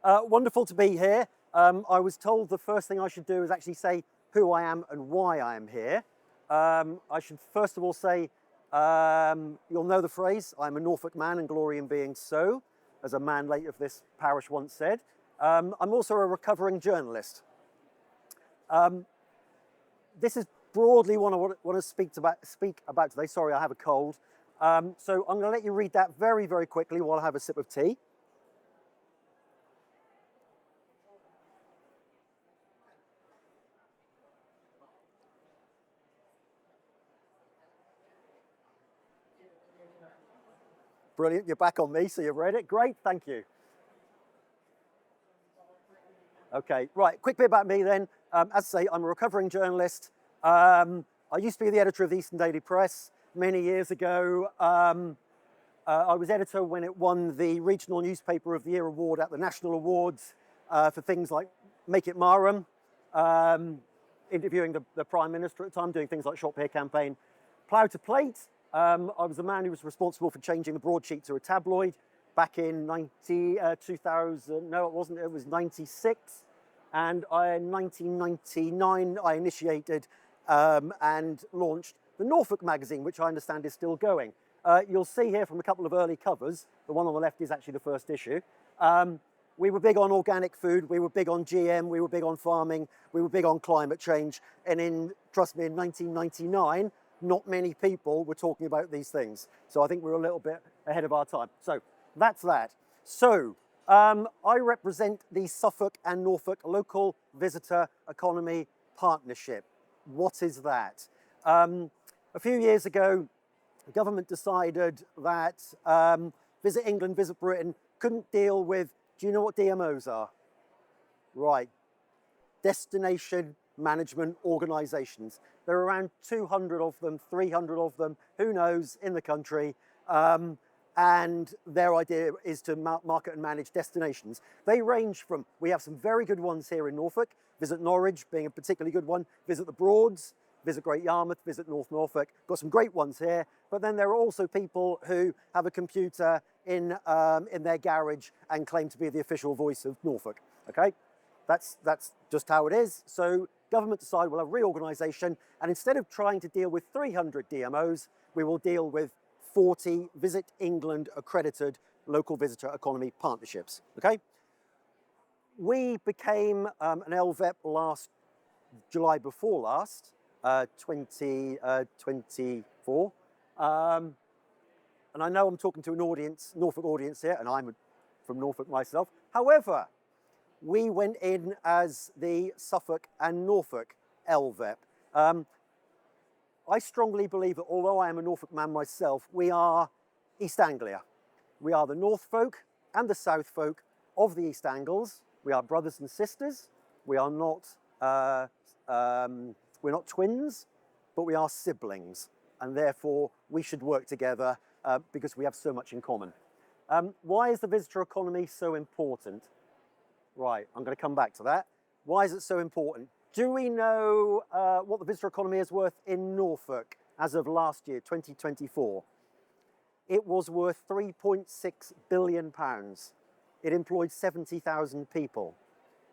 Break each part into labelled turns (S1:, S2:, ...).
S1: Wonderful to be here. I was told the first thing I should do is actually say who I am and why I am here. I should first of all say, you'll know the phrase, I'm a Norfolk man and glory in being so, as a man late of this parish once said. I'm also a recovering journalist. This is broadly what I want to speak about today. Sorry, I have a cold. So I'm going to let you read that very, very quickly while I have a sip of tea. Brilliant, you're back on me, so you've read it. Great, thank you. Okay, right, quick bit about me then. As I say, I'm a recovering journalist. I used to be the editor of the Eastern Daily Press many years ago. I was editor when it won the Regional Newspaper of the Year award at the National Awards for things like Make It Marham, interviewing the Prime Minister at the time, doing things like Shop Here campaign. Plough to Plate, I was the man who was responsible for changing the broadsheet to a tabloid back in 2000, no it wasn't, it was 96. And in 1999, I initiated and launched the Norfolk magazine, which I understand is still going. You'll see here from a couple of early covers, the one on the left is actually the first issue. We were big on organic food, we were big on GM, we were big on farming, we were big on climate change. And trust me, in 1999, not many people were talking about these things. So I think we're a little bit ahead of our time. So that's that. So I represent the Suffolk and Norfolk Local Visitor Economy Partnership. What is that? A few years ago, the government decided that Visit England, Visit Britain couldn't deal with, do you know what DMOs are? Right, Destination Management Organisations. There are around 200 of them, 300 of them, who knows, in the country. And their idea is to market and manage destinations. They range from, we have some very good ones here in Norfolk, Visit Norwich being a particularly good one, Visit the Broads, Visit Great Yarmouth, Visit North Norfolk. Got some great ones here, but then there are also people who have a computer in their garage and claim to be the official voice of Norfolk, okay? That's just how it is. So government decided we'll have reorganisation, and instead of trying to deal with 300 DMOs, we will deal with 40 Visit England accredited local visitor economy partnerships, okay? We became an LVEP last July before last, 2024. And I know I'm talking to an audience, Norfolk audience here, and I'm from Norfolk myself. However, we went in as the Suffolk and Norfolk LVEP. I strongly believe that although I am a Norfolk man myself, we are East Anglia. We are the North folk and the South folk of the East Angles. We are brothers and sisters. We are not, we're not twins, but we are siblings. And therefore we should work together because we have so much in common. Why is the visitor economy so important? Right, I'm going to come back to that. Why is it so important? Do we know what the visitor economy is worth in Norfolk as of last year, 2024? It was worth £3.6 billion. It employed 70,000 people.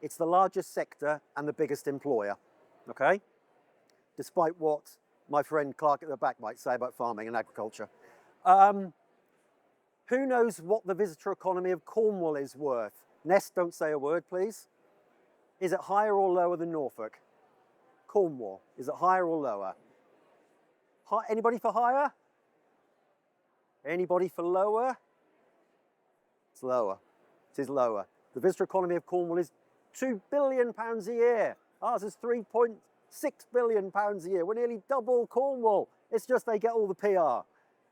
S1: It's the largest sector and the biggest employer, okay? Despite what my friend Clark at the back might say about farming and agriculture. Who knows what the visitor economy of Cornwall is worth? Nest, don't say a word, please. Is it higher or lower than Norfolk? Cornwall, is it higher or lower? Anybody for higher? Anybody for lower? It's lower. It is lower. The visitor economy of Cornwall is £2 billion a year. Ours is £3.6 billion a year. We're nearly double Cornwall. It's just they get all the PR.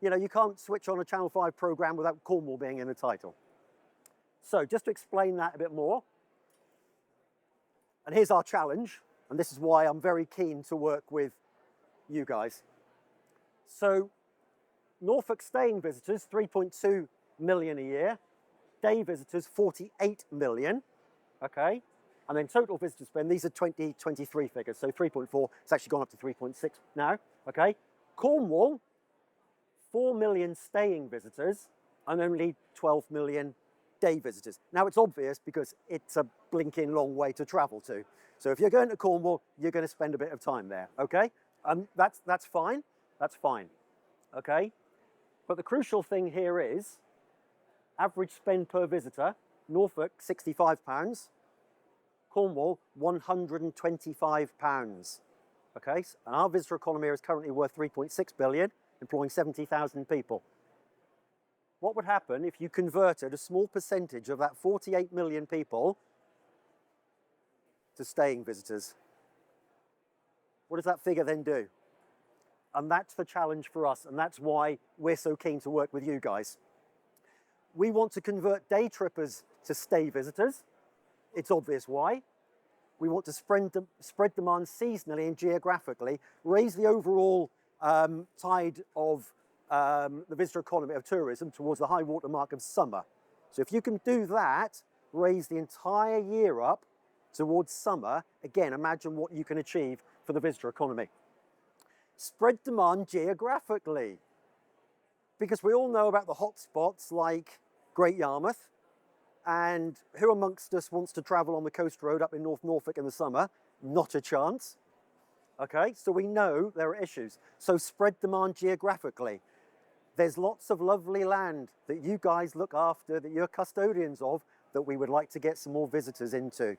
S1: You know, you can't switch on a Channel 5 programme without Cornwall being in the title. So just to explain that a bit more, and here's our challenge, and this is why I'm very keen to work with you guys. So Norfolk staying visitors, 3.2 million a year. Day visitors, 48 million, okay? And then total visitor spend, these are 2023 figures, so 3.4, it's actually gone up to 3.6 now, okay? Cornwall, 4 million staying visitors and only 12 million day visitors. Now it's obvious because it's a blinking long way to travel to. So if you're going to Cornwall, you're going to spend a bit of time there, okay? That's fine, okay? But the crucial thing here is average spend per visitor, Norfolk, £65, Cornwall, £125, okay? And our visitor economy is currently worth 3.6 billion, employing 70,000 people. What would happen if you converted a small percentage of that 48 million people to staying visitors? What does that figure then do? And that's the challenge for us, and that's why we're so keen to work with you guys. We want to convert day trippers to stay visitors. It's obvious why. We want to spread demand seasonally and geographically, raise the overall tide of the visitor economy of tourism towards the high water mark of summer. So if you can do that, raise the entire year up towards summer, again, imagine what you can achieve for the visitor economy. Spread demand geographically, because we all know about the hotspots like Great Yarmouth, and who amongst us wants to travel on the coast road up in North Norfolk in the summer? Not a chance. Okay, so we know there are issues. So spread demand geographically. There's lots of lovely land that you guys look after, that you're custodians of, that we would like to get some more visitors into,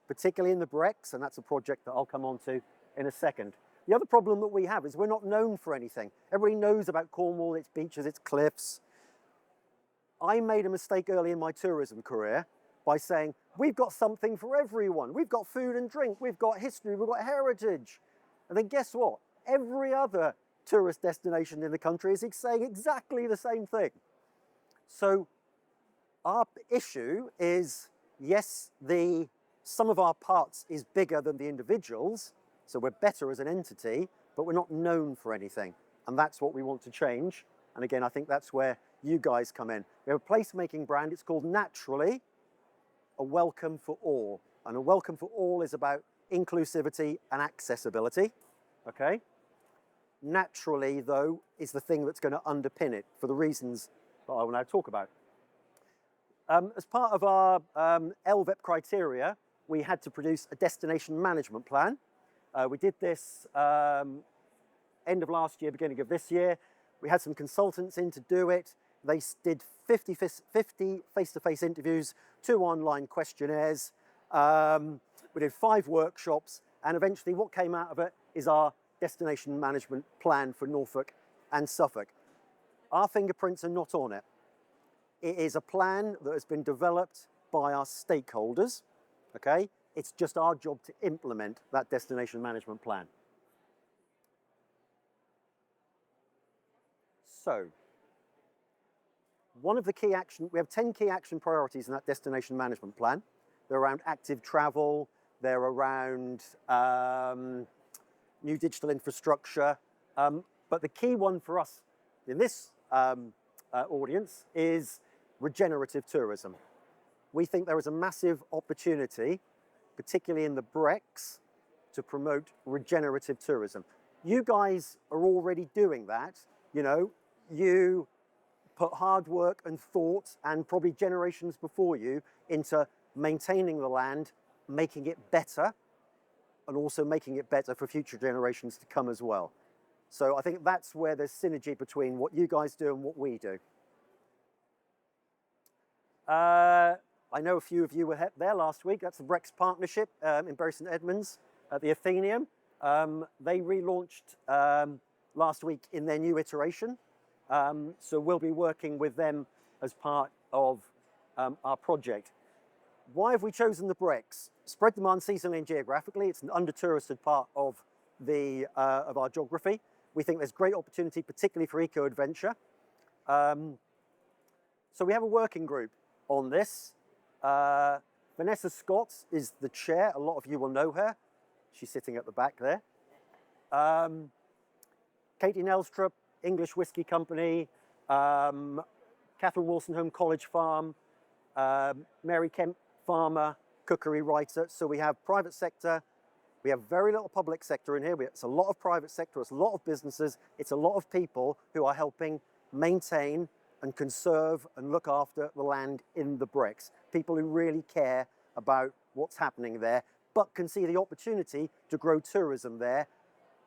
S1: particularly in the Brecks, and that's a project that I'll come on to in a second. The other problem that we have is we're not known for anything. Everybody knows about Cornwall, its beaches, its cliffs. I made a mistake early in my tourism career by saying, we've got something for everyone. We've got food and drink, we've got history, we've got heritage. And then guess what? Every other tourist destination in the country is saying exactly the same thing. So our issue is, yes, the sum of our parts is bigger than the individuals, so we're better as an entity, but we're not known for anything. And that's what we want to change. And again, I think that's where you guys come in. We have a placemaking brand, it's called Naturally, a welcome for all. And a welcome for all is about inclusivity and accessibility, okay? Naturally, though, is the thing that's going to underpin it for the reasons that I will now talk about. As part of our LVEP criteria, we had to produce a destination management plan. We did this end of last year, beginning of this year. We had some consultants in to do it. They did 50 face-to-face interviews, 2 online questionnaires. We did 5 workshops, and eventually what came out of it is our destination management plan for Norfolk and Suffolk. Our fingerprints are not on it. It is a plan that has been developed by our stakeholders, okay? It's just our job to implement that destination management plan. So, one of the key action, we have 10 key action priorities in that destination management plan. They're around active travel, they're around new digital infrastructure, but the key one for us in this audience is regenerative tourism. We think there is a massive opportunity, particularly in the Brecks, to promote regenerative tourism. You guys are already doing that. You know, you put hard work and thought, and probably generations before you, into maintaining the land, making it better, and also making it better for future generations to come as well. So I think that's where there's synergy between what you guys do and what we do. I know a few of you were there last week. That's the Brecks Partnership in Bury St Edmunds at the Athenaeum. They relaunched last week in their new iteration. So we'll be working with them as part of our project. Why have we chosen the Brecks? Spread demand seasonally and geographically. It's an under-touristed part of our geography. We think there's great opportunity, particularly for eco-adventure. So we have a working group on this. Vanessa Scott is the chair. A lot of you will know her. She's sitting at the back there. Katie Nelstrup, English Whiskey Company, Catherine Wolstenholme College Farm, Mary Kemp Farmer, cookery writer. So we have private sector, we have very little public sector in here. It's a lot of private sector, it's a lot of businesses, it's a lot of people who are helping maintain and conserve and look after the land in the bricks. People who really care about what's happening there, but can see the opportunity to grow tourism there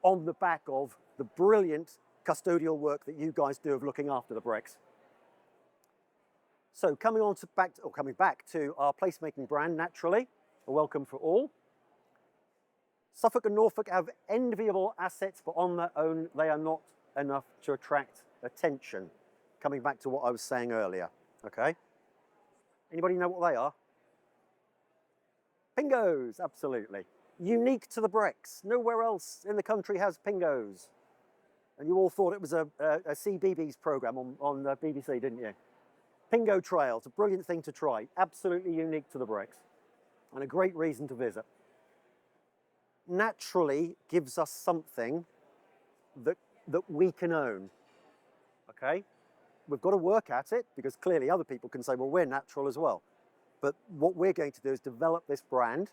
S1: on the back of the brilliant custodial work that you guys do of looking after the bricks. So coming back to our placemaking brand, Naturally, a welcome for all. Suffolk and Norfolk have enviable assets, but on their own, they are not enough to attract attention. Coming back to what I was saying earlier, okay? Anybody know what they are? Pingos, absolutely. Unique to the bricks. Nowhere else in the country has pingos. And you all thought it was a CBeebies program on BBC, didn't you? Pingo Trail, it's a brilliant thing to try. Absolutely unique to the bricks. And a great reason to visit. Naturally gives us something that we can own, okay? We've got to work at it, because clearly other people can say, well, we're natural as well. But what we're going to do is develop this brand,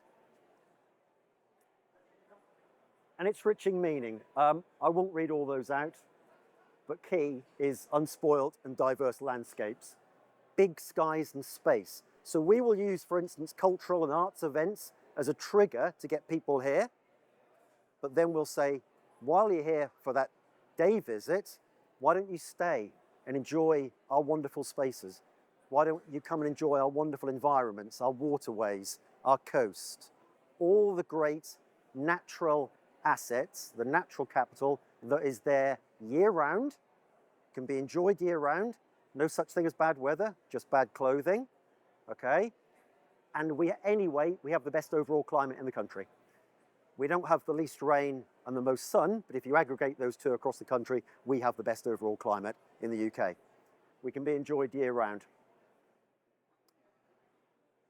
S1: and it's rich in meaning. I won't read all those out, but key is unspoilt and diverse landscapes, big skies and space. So we will use, for instance, cultural and arts events as a trigger to get people here. But then we'll say, while you're here for that day visit, why don't you stay and enjoy our wonderful spaces? Why don't you come and enjoy our wonderful environments, our waterways, our coast, all the great natural assets, the natural capital that is there year-round, can be enjoyed year-round. No such thing as bad weather, just bad clothing, okay? And we have the best overall climate in the country. We don't have the least rain and the most sun, but if you aggregate those two across the country, we have the best overall climate in the UK. We can be enjoyed year-round.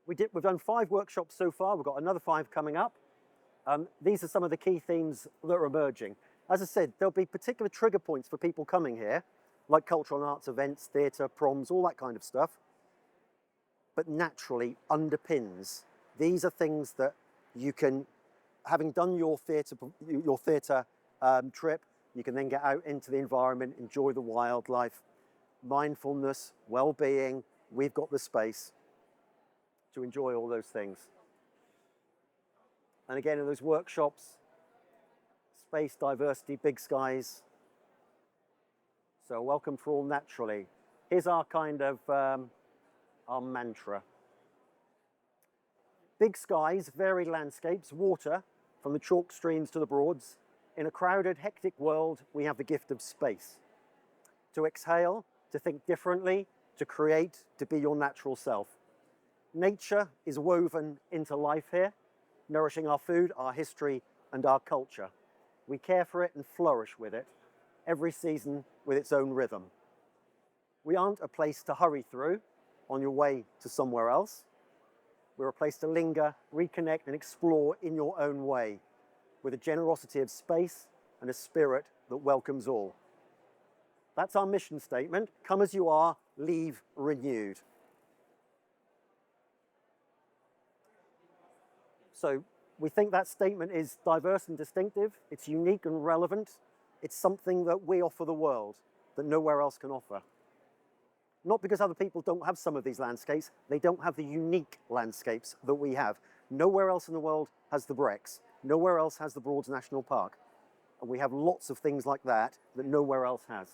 S1: We've done 5 workshops so far. We've got another 5 coming up. These are some of the key themes that are emerging. As I said, there'll be particular trigger points for people coming here, like cultural and arts events, theatre, proms, all that kind of stuff. But naturally underpins. These are things that you can, having done your theatre trip, you can then get out into the environment, enjoy the wildlife, mindfulness, well-being. We've got the space to enjoy all those things. And again, in those workshops, space, diversity, big skies. So welcome for all naturally. Here's our kind of, our mantra. Big skies, varied landscapes, water, from the chalk streams to the Broads. In a crowded, hectic world, we have the gift of space. To exhale, to think differently, to create, to be your natural self. Nature is woven into life here, nourishing our food, our history, and our culture. We care for it and flourish with it, every season with its own rhythm. We aren't a place to hurry through on your way to somewhere else. We're a place to linger, reconnect, and explore in your own way, with a generosity of space and a spirit that welcomes all. That's our mission statement. Come as you are, leave renewed. So we think that statement is diverse and distinctive. It's unique and relevant. It's something that we offer the world that nowhere else can offer. Not because other people don't have some of these landscapes, they don't have the unique landscapes that we have. Nowhere else in the world has the Brecks. Nowhere else has the Broads National Park. And we have lots of things like that that nowhere else has.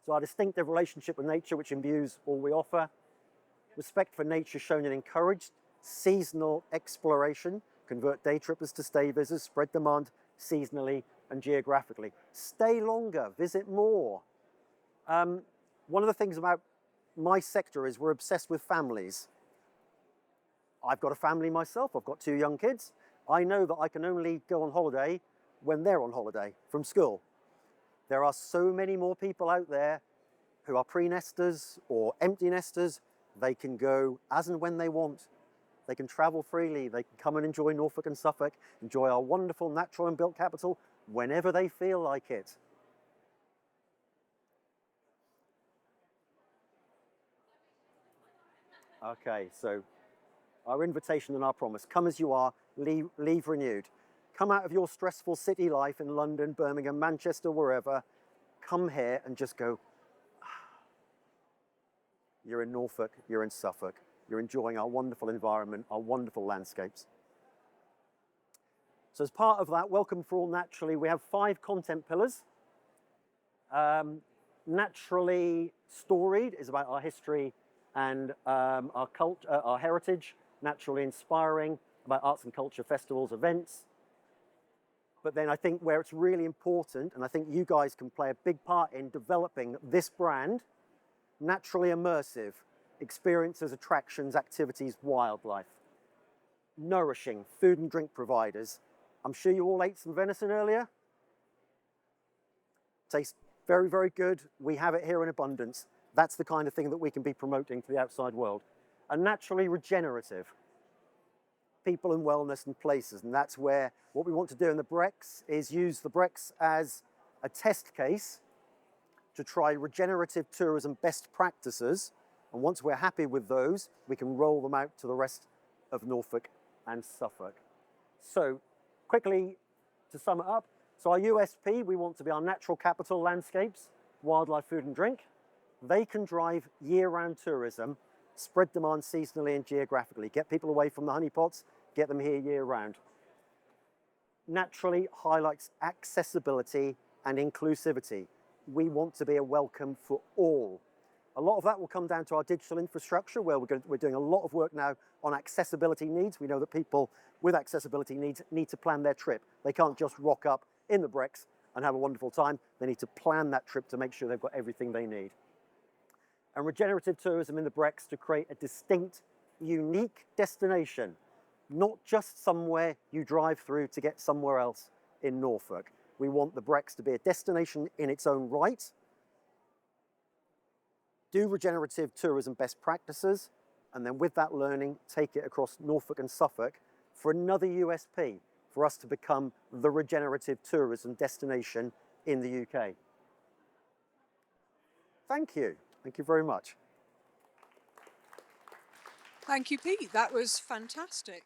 S1: So our distinctive relationship with nature, which imbues all we offer, respect for nature shown and encouraged, seasonal exploration, convert day trippers to stay visitors, spread demand seasonally and geographically. Stay longer, visit more. One of the things about my sector is we're obsessed with families. I've got a family myself, I've got 2 young kids. I know that I can only go on holiday when they're on holiday from school. There are so many more people out there who are pre-nesters or empty nesters. They can go as and when they want. They can travel freely. They can come and enjoy Norfolk and Suffolk, enjoy our wonderful natural and built capital whenever they feel like it. Okay, so our invitation and our promise, come as you are, leave renewed. Come out of your stressful city life in London, Birmingham, Manchester, wherever. Come here and just go, you're in Norfolk, you're in Suffolk, you're enjoying our wonderful environment, our wonderful landscapes. So as part of that, Welcome for All Naturally, we have 5 content pillars. Naturally Storied is about our history and our culture, our heritage. Naturally Inspiring, about arts and culture, festivals, events. But then I think where it's really important, and I think you guys can play a big part in developing this brand, Naturally Immersive, experiences, attractions, activities, wildlife. Nourishing, food and drink providers. I'm sure you all ate some venison earlier. Tastes very, very good. We have it here in abundance. That's the kind of thing that we can be promoting to the outside world. And Naturally Regenerative. People and wellness and places. And that's where what we want to do in the Brex is use the Brex as a test case to try regenerative tourism best practices. And once we're happy with those, we can roll them out to the rest of Norfolk and Suffolk. So quickly to sum it up, so our USP, we want to be our natural capital landscapes, wildlife, food and drink. They can drive year-round tourism, spread demand seasonally and geographically, get people away from the honeypots, get them here year-round. Naturally highlights accessibility and inclusivity. We want to be a welcome for all. A lot of that will come down to our digital infrastructure, where we're doing a lot of work now on accessibility needs. We know that people with accessibility needs need to plan their trip. They can't just rock up in the Brex and have a wonderful time. They need to plan that trip to make sure they've got everything they need. And regenerative tourism in the Brex to create a distinct, unique destination, not just somewhere you drive through to get somewhere else in Norfolk. We want the Brex to be a destination in its own right, do regenerative tourism best practices, and then with that learning, take it across Norfolk and Suffolk for another USP, for us to become the regenerative tourism destination in the UK. Thank you. Thank you very much.
S2: Thank you, Pete. That was fantastic.